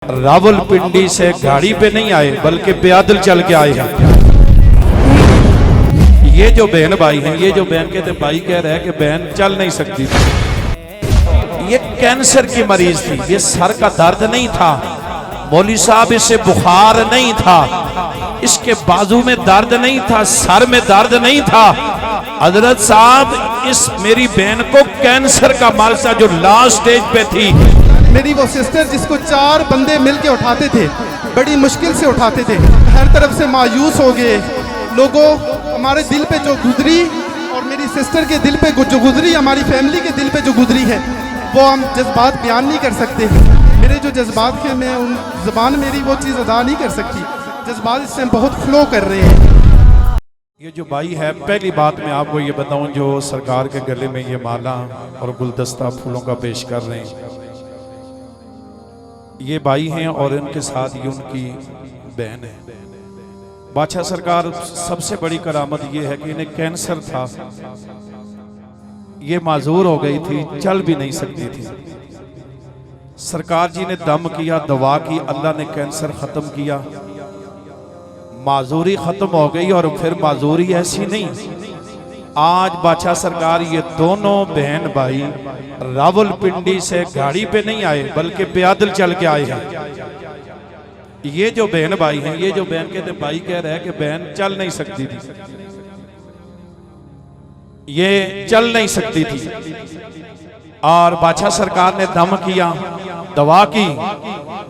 रावलपिंडी से गाड़ी पे नहीं आए बल्कि पैदल चल के आए हैं। ये जो बहन भाई हैं, ये जो बहन कहते भाई कह रहे हैं कि बहन चल नहीं सकती थी, ये कैंसर की मरीज थी। ये सर का दर्द नहीं था, मौली साहब इसे बुखार नहीं था, इसके बाजू में दर्द नहीं था, सर में दर्द नहीं था। हजरत साहब इस मेरी बहन को कैंसर का मरीज था जो लास्ट स्टेज पे थी। मेरी वो सिस्टर जिसको 4 बंदे मिलके उठाते थे, बड़ी मुश्किल से उठाते थे, हर तरफ से मायूस हो गए लोगों। हमारे दिल पे जो गुजरी और मेरी सिस्टर के दिल पे जो गुजरी, हमारी फैमिली के दिल पे जो गुजरी है, वो हम जज्बात बयान नहीं कर सकते। मेरे जो जज्बात हैं, मैं उन ज़बान मेरी वो चीज़ अदा नहीं कर सकती। जज्बात इससे बहुत फ्लो कर रहे हैं। ये जो भाई है, पहली बात मैं आपको ये बताऊं, जो सरकार के गले में ये माला और गुलदस्ता फूलों का पेश कर रहे हैं, ये भाई हैं और इनके साथ ये उनकी बहन है। बादशाह सरकार सबसे बड़ी करामत ये है कि इन्हें कैंसर था, ये माजूर हो गई थी, चल भी नहीं सकती थी। सरकार जी ने दम किया, दवा की, अल्लाह ने कैंसर खत्म किया, माजूरी खत्म हो गई। और फिर माजूरी ऐसी नहीं, आज बादशाह सरकार ये दोनों बहन भाई रावलपिंडी से गाड़ी पे नहीं आए बल्कि पैदल चल के आए हैं। ये जो बहन भाई हैं, ये जो बहन कहते भाई कह रहे हैं कि बहन चल नहीं सकती थी, ये चल नहीं सकती थी। और बादशाह सरकार ने दम किया, दवा की,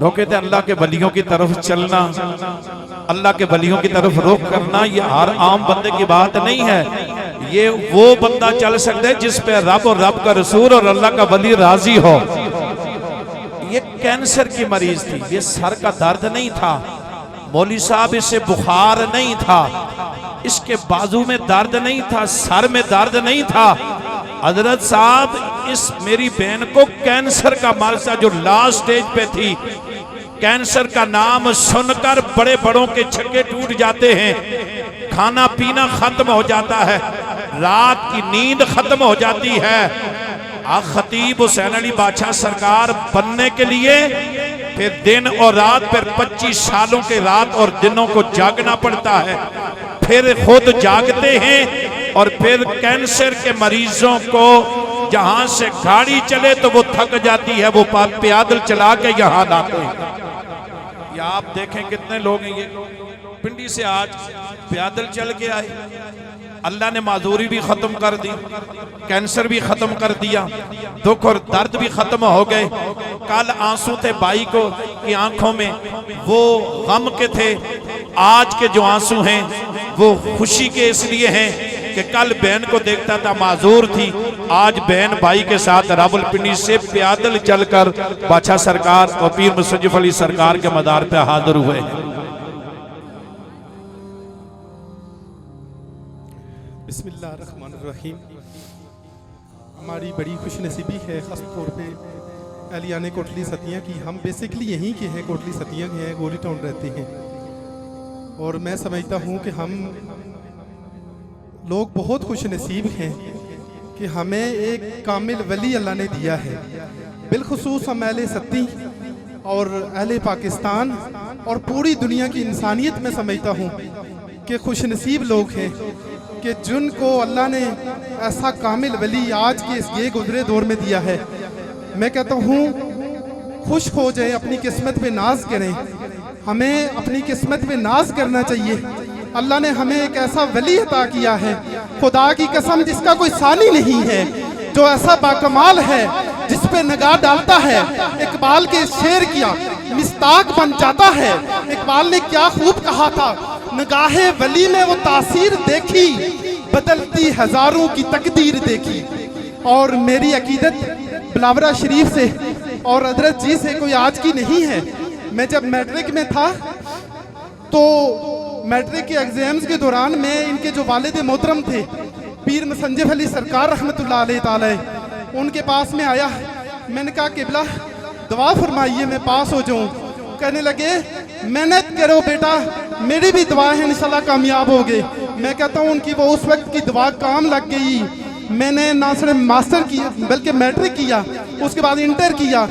वो कहते अल्लाह के वलियों की तरफ चलना, अल्लाह के वलियों की तरफ रुख करना, ये हर आम बंदे की बात नहीं है। ये वो बंदा चल सकता है जिस पे रब और रब का रसूल और अल्लाह का वली राजी हो। ये कैंसर की मरीज थी, ये सर का दर्द नहीं था, मौली साहब इसे बुखार नहीं था, इसके बाजू में दर्द नहीं था, सर में दर्द नहीं था। हजरत साहब इस मेरी बहन को कैंसर का मरीज था जो लास्ट स्टेज पे थी। कैंसर का नाम सुनकर बड़े बड़ों के छक्के टूट जाते हैं, खाना पीना खत्म हो जाता है, रात की नींद खत्म हो जाती है। खतीब हुसैन अली बादशाह सरकार बनने के लिए फिर दिन और रात, फिर 25 सालों के रात और दिनों को जागना पड़ता है, फिर खुद जागते हैं और फिर कैंसर के मरीजों को जहां से गाड़ी चले तो वो थक जाती है, वो पैदल चला के यहाँ लाते हैं। ये आप देखें कितने लोग हैं, ये पिंडी से आज पैदल चल के आए। अल्लाह ने माजूरी भी खत्म कर दी, कैंसर भी खत्म कर दिया, दुख और दर्द भी खत्म हो गए। कल आंसू थे भाई को की आंखों में, वो गम के थे। आज के जो आंसू हैं वो खुशी के इसलिए हैं कि कल बहन को देखता था माजूर थी, आज बहन भाई के साथ रावलपिंडी से पैदल चलकर बादशाह सरकार और पीर मुसज्जफ अली सरकार के मदार पे हाजिर हुए। बिस्मिल्लाहिर्रहमानिर्रहीम। हमारी बड़ी खुशनसीबी है ख़ास तौर पे अहलियाने कोटली सतिया की। हम बेसिकली यहीं के हैं, कोटली सतिया के हैं, गोली टाउन रहते हैं। और मैं समझता हूँ कि हम लोग बहुत खुशनसीब हैं कि हमें एक कामिल वली अल्लाह ने दिया है। बिलखुसूस हम अहले सत्ती और अहले पाकिस्तान और पूरी दुनिया की इंसानियत में समझता हूँ कि खुशनसीब लोग हैं कि जिनको अल्लाह ने ऐसा कामिल वली आज के इस ये गुजरे दौर में दिया है। मैं कहता हूँ खुश हो जाए, अपनी किस्मत पे नाज करें। हमें अपनी किस्मत पे नाज करना चाहिए। अल्लाह ने हमें एक ऐसा वली अता किया है, खुदा की कसम जिसका कोई सानी नहीं है, जो ऐसा बाकमाल है, जिस पे निगाह डालता है इकबाल के शेर किया मिस्ताक बन जाता है। इकबाल ने क्या खूब कहा था, निगाहे वली में वो तासीर देखी, बदलती हजारों की तकदीर देखी। और मेरी अकीदत बिलावरा शरीफ से और हजरत जी से कोई आज की नहीं है। मैं जब मैट्रिक में था तो मैट्रिक के एग्जाम्स के दौरान मैं इनके जो वालिद मोहतरम थे पीर मुसज्जफ अली सरकार रहमतुल्लाह अलैह ताला, उनके पास में आया। मैंने कहा किबला दुआ फरमाइए मैं पास हो जाऊं। कहने लगे मेहनत करो बेटा, मेरी भी दुआ है इंशाल्लाह कामयाब हो गए। मैं कहता हूँ उनकी वो उस वक्त की दुआ काम लग गई। मैंने ना सिर्फ मास्टर किया बल्कि मैट्रिक किया, उसके बाद इंटर किया,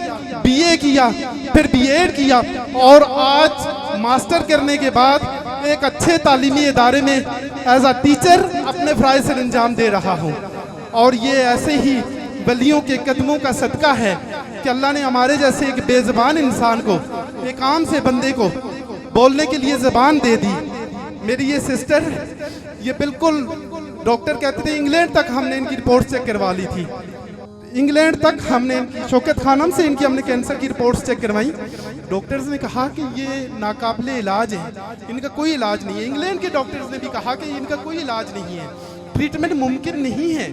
बीए किया, फिर बीएड किया और आज मास्टर करने के बाद एक अच्छे तालीमी इदारे में एज अ टीचर अपने फ़राइज़ सर अंजाम दे रहा हूँ। और ये ऐसे ही वलियों के कदमों का सदका है कि अल्लाह ने हमारे जैसे एक बेज़बान इंसान को, एक आम से बंदे को बोलने के लिए ज़बान दे दी। मेरी ये सिस्टर, ये बिल्कुल डॉक्टर कहते थे, इंग्लैंड तक हमने इनकी रिपोर्ट चेक करवा ली थी, इंग्लैंड तक हमने शौकत खानम से इनकी हमने कैंसर की रिपोर्ट्स चेक करवाई। डॉक्टर्स ने कहा कि ये नाकाबिले इलाज है, इनका कोई इलाज नहीं है। इंग्लैंड के डॉक्टर्स ने भी कहा कि इनका कोई इलाज नहीं है, ट्रीटमेंट मुमकिन नहीं है,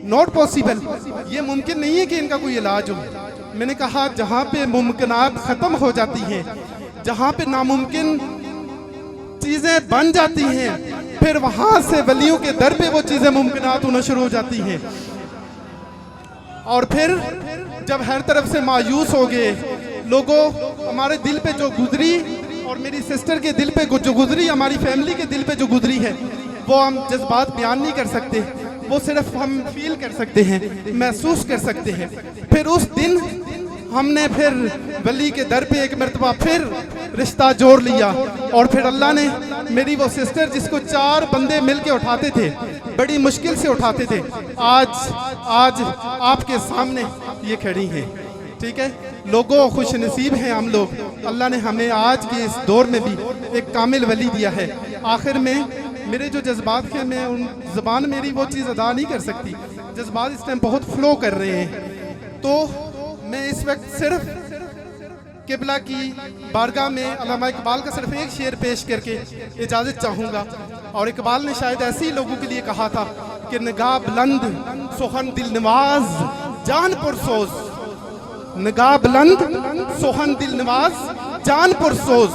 नॉट पॉसिबल, ये मुमकिन नहीं है कि इनका कोई इलाज हो। मैंने कहा जहाँ पे मुमकिनात ख़त्म हो जाती हैं, जहाँ पे नामुमकिन चीज़ें बन जाती हैं, फिर वहाँ से वलियों के दर पे वो चीज़ें मुमकिनात होना शुरू हो जाती हैं। और फिर जब हर तरफ से मायूस हो गए लोगों, हमारे दिल पे जो गुजरी और मेरी सिस्टर के दिल पे जो गुजरी, हमारी फैमिली के दिल पे जो गुजरी है, वो हम जज्बात बयान नहीं कर सकते, वो सिर्फ हम फील कर सकते हैं, महसूस कर सकते हैं। फिर उस दिन हमने फिर वली के दर पे एक मरतबा फिर रिश्ता जोड़ लिया और फिर अल्लाह ने मेरी वो सिस्टर जिसको 4 बंदे मिल के उठाते थे, बड़ी मुश्किल से उठाते थे, आज आपके सामने ये खड़ी हैं। ठीक है लोगों, खुश नसीब हैं हम लोग, अल्लाह ने हमें आज के इस दौर में भी एक कामिल वली दिया है। आखिर में मेरे जो जज्बात हैं, मैं उन ज़बान मेरी वो चीज़ अदा नहीं कर सकती, जज्बात इस टाइम बहुत फ्लो कर रहे हैं। तो मैं इस वक्त सिर्फ किबला की बारगाह में अल्लामा इकबाल का सिर्फ एक शेर पेश करके इजाज़त चाहूँगा। और इकबाल ने शायद ऐसे ही लोगों के लिए कहा था कि निगाह बुलंद सोहन दिल नवाज जान पुरसोज, निगाह बुलंद सोहन दिल नवाज जान पुरसोज,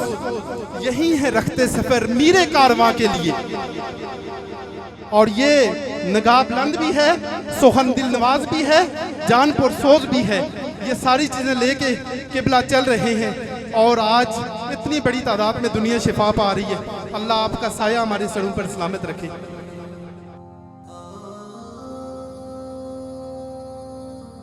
यही है रखते सफ़र मीरे कारवां के लिए। और ये निगाह बुलंद भी है, सोहन दिल नवाज भी है, जान पुरसोज भी है, ये सारी चीज़ें लेके किबला चल रहे हैं। और आज इतनी बड़ी तादाद में दुनिया शिफा पा रही है। अल्लाह आपका साया हमारे सरों पर सलामत रखे।